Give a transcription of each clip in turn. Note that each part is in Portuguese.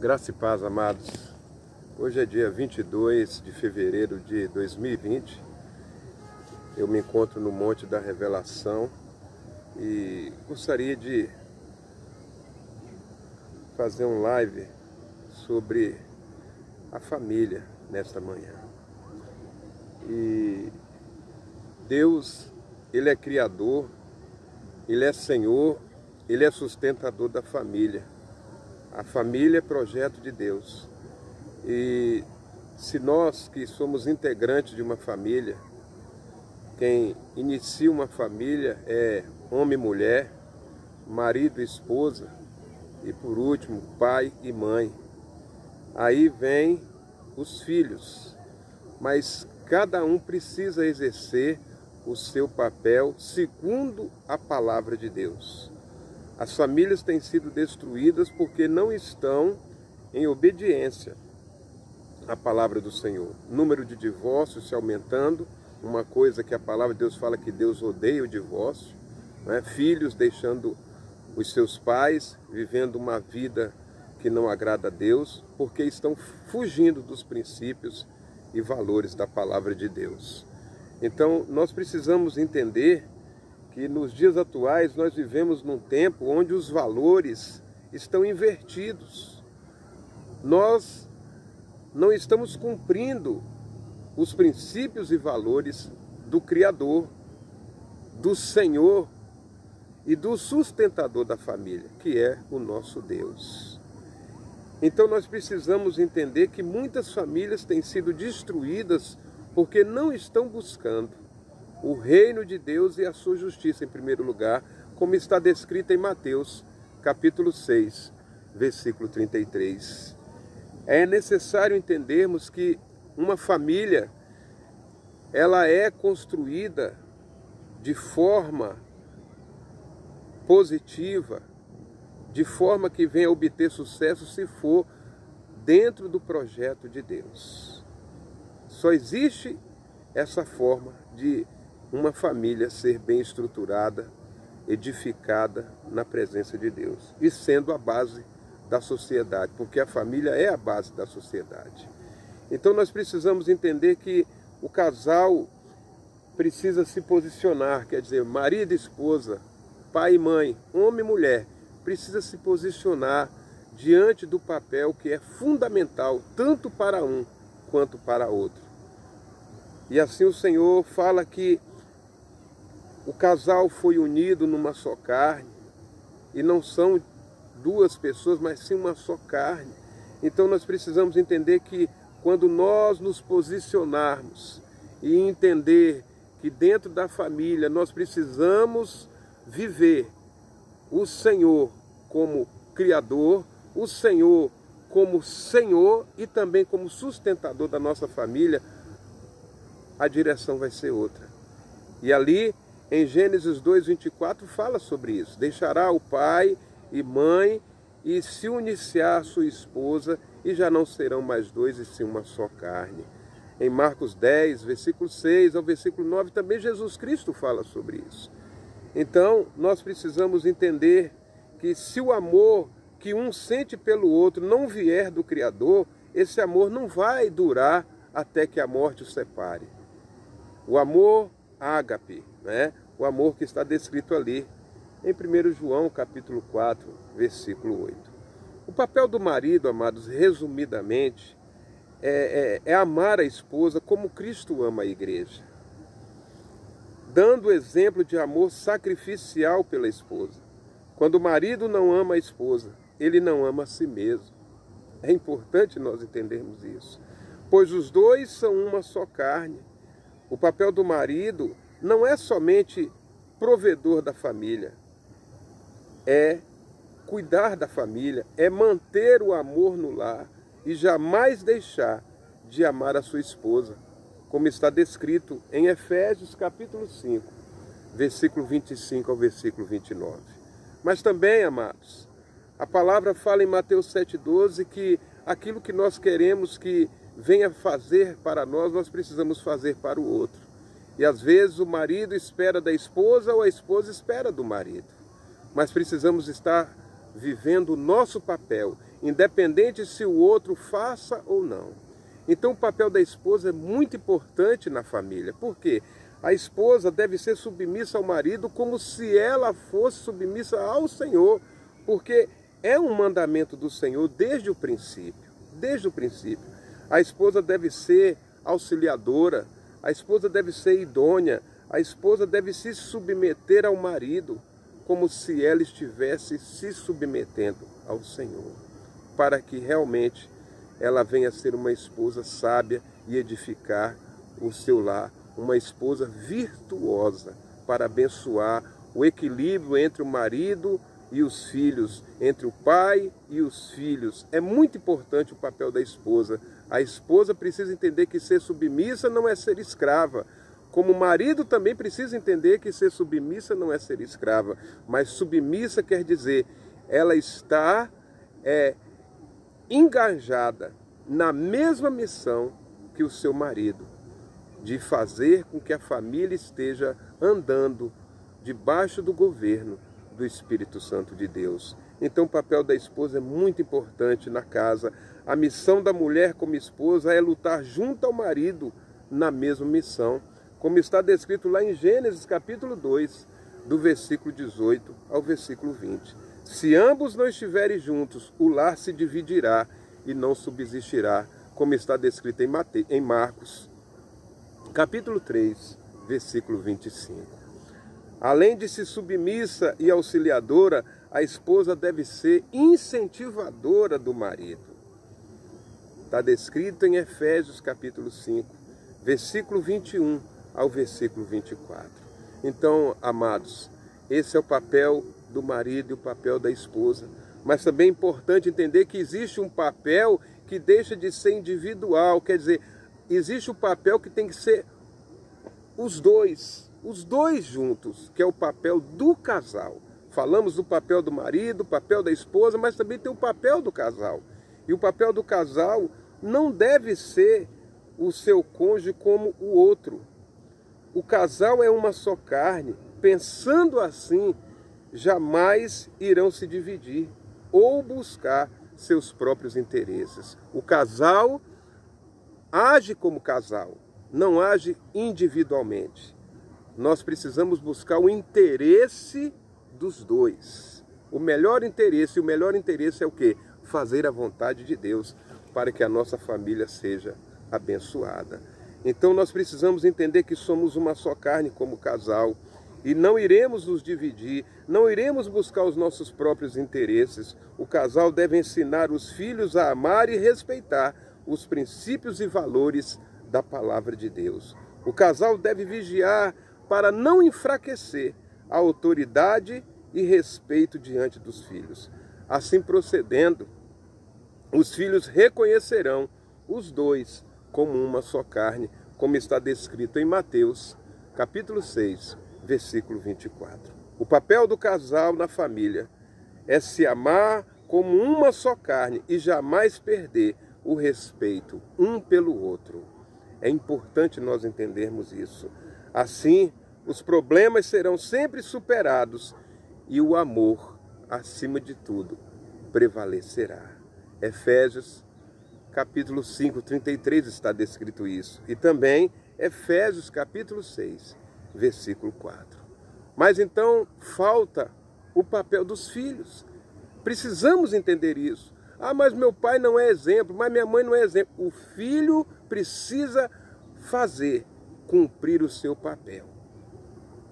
Graça e paz, amados. Hoje é dia 22 de fevereiro de 2020. Eu me encontro no Monte da Revelação e gostaria de fazer um live sobre a família nesta manhã. E Deus, Ele é Criador, Ele é Senhor, Ele é sustentador da família. A família é projeto de Deus. E se nós que somos integrantes de uma família, quem inicia uma família é homem e mulher, marido e esposa, e por último, pai e mãe. Aí vem os filhos, mas cada um precisa exercer o seu papel segundo a palavra de Deus. As famílias têm sido destruídas porque não estão em obediência à palavra do Senhor. O número de divórcios se aumentando, uma coisa que a palavra de Deus fala que Deus odeia o divórcio, né? Filhos deixando os seus pais, vivendo uma vida que não agrada a Deus, porque estão fugindo dos princípios e valores da palavra de Deus. Então, nós precisamos entender que nos dias atuais nós vivemos num tempo onde os valores estão invertidos. Nós não estamos cumprindo os princípios e valores do Criador, do Senhor e do sustentador da família, que é o nosso Deus. Então nós precisamos entender que muitas famílias têm sido destruídas porque não estão buscando o reino de Deus e a sua justiça em primeiro lugar, como está descrito em Mateus, capítulo 6, versículo 33. É necessário entendermos que uma família, ela é construída de forma positiva, de forma que venha a obter sucesso se for dentro do projeto de Deus. Só existe essa forma de uma família ser bem estruturada, edificada na presença de Deus e sendo a base da sociedade, porque a família é a base da sociedade. Então nós precisamos entender que o casal precisa se posicionar, quer dizer, marido e esposa, pai e mãe, homem e mulher, precisa se posicionar diante do papel que é fundamental tanto para um quanto para outro. E assim o Senhor fala que o casal foi unido numa só carne, e não são duas pessoas, mas sim uma só carne. Então nós precisamos entender que quando nós nos posicionarmos e entender que dentro da família nós precisamos viver o Senhor como Criador, o Senhor como Senhor e também como sustentador da nossa família, a direção vai ser outra. E ali em Gênesis 2:24 fala sobre isso. Deixará o pai e mãe e se unir-se-á a sua esposa e já não serão mais dois e sim uma só carne. Em Marcos 10, versículo 6 ao versículo 9 também Jesus Cristo fala sobre isso. Então nós precisamos entender que se o amor que um sente pelo outro não vier do Criador, esse amor não vai durar até que a morte o separe. O amor ágape, né? O amor que está descrito ali em 1 João capítulo 4, versículo 8. O papel do marido, amados, resumidamente, é amar a esposa como Cristo ama a igreja, dando exemplo de amor sacrificial pela esposa. Quando o marido não ama a esposa, ele não ama a si mesmo. É importante nós entendermos isso, pois os dois são uma só carne. O papel do marido não é somente provedor da família, é cuidar da família, é manter o amor no lar e jamais deixar de amar a sua esposa, como está descrito em Efésios capítulo 5, versículo 25 ao versículo 29. Mas também, amados, a palavra fala em Mateus 7,12 que aquilo que nós queremos que venha fazer para nós, nós precisamos fazer para o outro. E às vezes o marido espera da esposa ou a esposa espera do marido. Mas precisamos estar vivendo o nosso papel, independente se o outro faça ou não. Então o papel da esposa é muito importante na família. Por quê? A esposa deve ser submissa ao marido como se ela fosse submissa ao Senhor, porque é um mandamento do Senhor desde o princípio. Desde o princípio. A esposa deve ser auxiliadora, a esposa deve ser idônea, a esposa deve se submeter ao marido como se ela estivesse se submetendo ao Senhor, para que realmente ela venha a ser uma esposa sábia e edificar o seu lar, uma esposa virtuosa para abençoar o equilíbrio entre o marido e os filhos, entre o pai e os filhos. É muito importante o papel da esposa. A esposa precisa entender que ser submissa não é ser escrava, como o marido também precisa entender que ser submissa não é ser escrava, mas submissa quer dizer, ela está engajada na mesma missão que o seu marido, de fazer com que a família esteja andando debaixo do governo do Espírito Santo de Deus. Então o papel da esposa é muito importante na casa. A missão da mulher como esposa é lutar junto ao marido na mesma missão, como está descrito lá em Gênesis capítulo 2, do versículo 18 ao versículo 20. Se ambos não estiverem juntos, o lar se dividirá e não subsistirá, como está descrito em Marcos, capítulo 3, versículo 25. Além de ser submissa e auxiliadora, a esposa deve ser incentivadora do marido. Está descrito em Efésios capítulo 5, versículo 21 ao versículo 24. Então, amados, esse é o papel do marido e o papel da esposa. Mas também é importante entender que existe um papel que deixa de ser individual, quer dizer, existe o papel que tem que ser os dois juntos, que é o papel do casal. Falamos do papel do marido, papel da esposa, mas também tem o papel do casal. E o papel do casal não deve ser o seu cônjuge como o outro. O casal é uma só carne. Pensando assim, jamais irão se dividir ou buscar seus próprios interesses. O casal age como casal, não age individualmente. Nós precisamos buscar o interesse dos dois. O melhor interesse é o quê? Fazer a vontade de Deus para que a nossa família seja abençoada. Então nós precisamos entender que somos uma só carne como casal e não iremos nos dividir, não iremos buscar os nossos próprios interesses. O casal deve ensinar os filhos a amar e respeitar os princípios e valores da palavra de Deus. O casal deve vigiar para não enfraquecer a autoridade e respeito diante dos filhos. Assim procedendo, os filhos reconhecerão os dois como uma só carne, como está descrito em Mateus, capítulo 6, versículo 24. O papel do casal na família é se amar como uma só carne e jamais perder o respeito um pelo outro. É importante nós entendermos isso. Assim, os problemas serão sempre superados e o amor, acima de tudo, prevalecerá. Efésios, capítulo 5, 33 está descrito isso. E também Efésios, capítulo 6, versículo 4. Mas então falta o papel dos filhos. Precisamos entender isso. Ah, mas meu pai não é exemplo, mas minha mãe não é exemplo. O filho precisa fazer, cumprir o seu papel.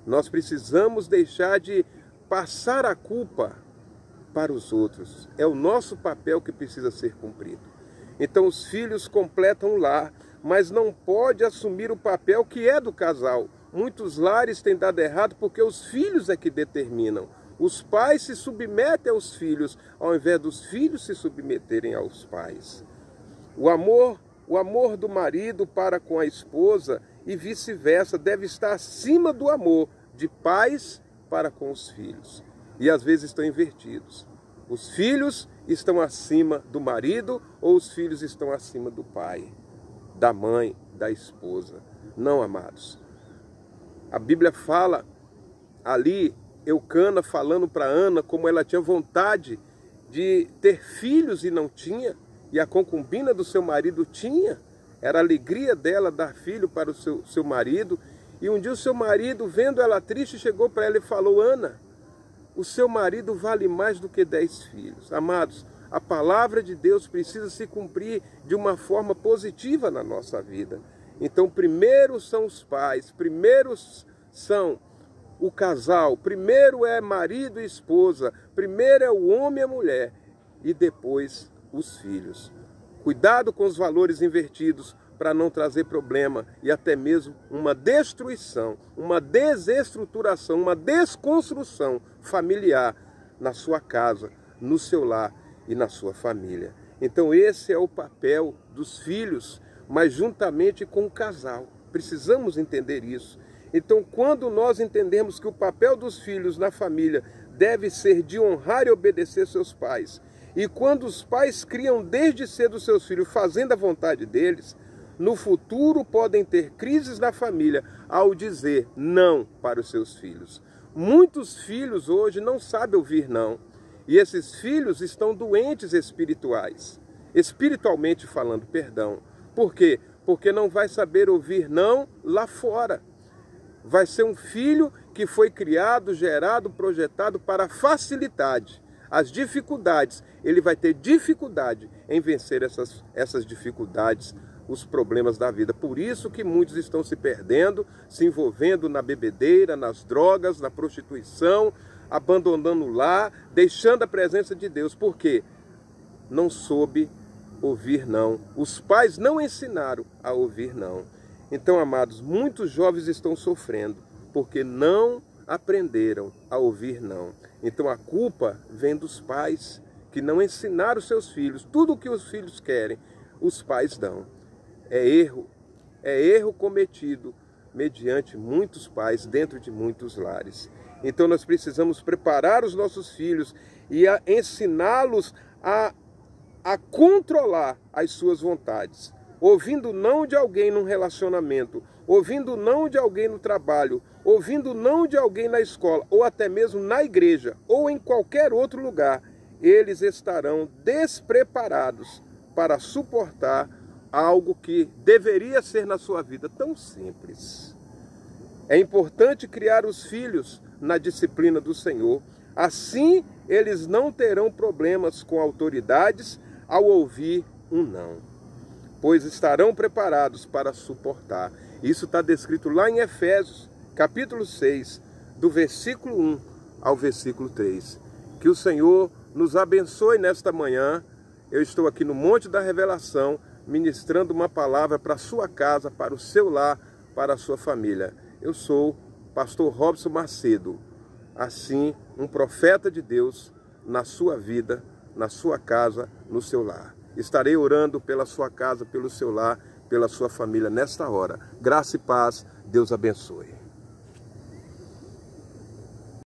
Nós precisamos deixar de passar a culpa para os outros. É o nosso papel que precisa ser cumprido. Então os filhos completam o lar, mas não pode assumir o papel que é do casal. Muitos lares têm dado errado porque os filhos é que determinam. Os pais se submetem aos filhos, ao invés dos filhos se submeterem aos pais. O amor do marido para com a esposa e vice-versa deve estar acima do amor de pais para com os filhos. E às vezes estão invertidos. Os filhos estão acima do marido ou os filhos estão acima do pai, da mãe, da esposa. Não, amados. A Bíblia fala ali, Eucana falando para Ana como ela tinha vontade de ter filhos e não tinha, e a concubina do seu marido tinha. Era a alegria dela dar filho para o seu marido. E um dia o seu marido, vendo ela triste, chegou para ela e falou: Ana, o seu marido vale mais do que 10 filhos. Amados, a palavra de Deus precisa se cumprir de uma forma positiva na nossa vida. Então, primeiro são os pais, primeiro são o casal, primeiro é marido e esposa, primeiro é o homem e a mulher, e depois os filhos. Cuidado com os valores invertidos para não trazer problema e até mesmo uma destruição, uma desestruturação, uma desconstrução familiar na sua casa, no seu lar e na sua família. Então esse é o papel dos filhos, mas juntamente com o casal. Precisamos entender isso. Então, quando nós entendemos que o papel dos filhos na família deve ser de honrar e obedecer seus pais, e quando os pais criam desde cedo os seus filhos fazendo a vontade deles, no futuro podem ter crises na família ao dizer não para os seus filhos. Muitos filhos hoje não sabem ouvir não, e esses filhos estão doentes espiritualmente falando, perdão. Por quê? Porque não vai saber ouvir não lá fora. Vai ser um filho que foi criado, gerado, projetado para facilidade. As dificuldades, ele vai ter dificuldade em vencer essas dificuldades, os problemas da vida. Por isso que muitos estão se perdendo, se envolvendo na bebedeira, nas drogas, na prostituição, abandonando o lar, deixando a presença de Deus. Por quê? Não soube ouvir não. Os pais não ensinaram a ouvir não. Então, amados, muitos jovens estão sofrendo porque não aprenderam a ouvir não. Então a culpa vem dos pais que não ensinaram os seus filhos. Tudo o que os filhos querem, os pais dão. É erro cometido mediante muitos pais dentro de muitos lares. Então nós precisamos preparar os nossos filhos e ensiná-los a controlar as suas vontades. Ouvindo não de alguém num relacionamento, ouvindo não de alguém no trabalho, ouvindo não de alguém na escola, ou até mesmo na igreja, ou em qualquer outro lugar, eles estarão despreparados para suportar algo que deveria ser na sua vida tão simples. É importante criar os filhos na disciplina do Senhor, assim eles não terão problemas com autoridades ao ouvir um não, pois estarão preparados para suportar. Isso está descrito lá em Efésios, capítulo 6, do versículo 1 ao versículo 3. Que o Senhor nos abençoe nesta manhã. Eu estou aqui no Monte da Revelação, ministrando uma palavra para a sua casa, para o seu lar, para a sua família. Eu sou pastor Robson Macedo, assim, um profeta de Deus na sua vida, na sua casa, no seu lar. Estarei orando pela sua casa, pelo seu lar, pela sua família nesta hora. Graça e paz, Deus abençoe.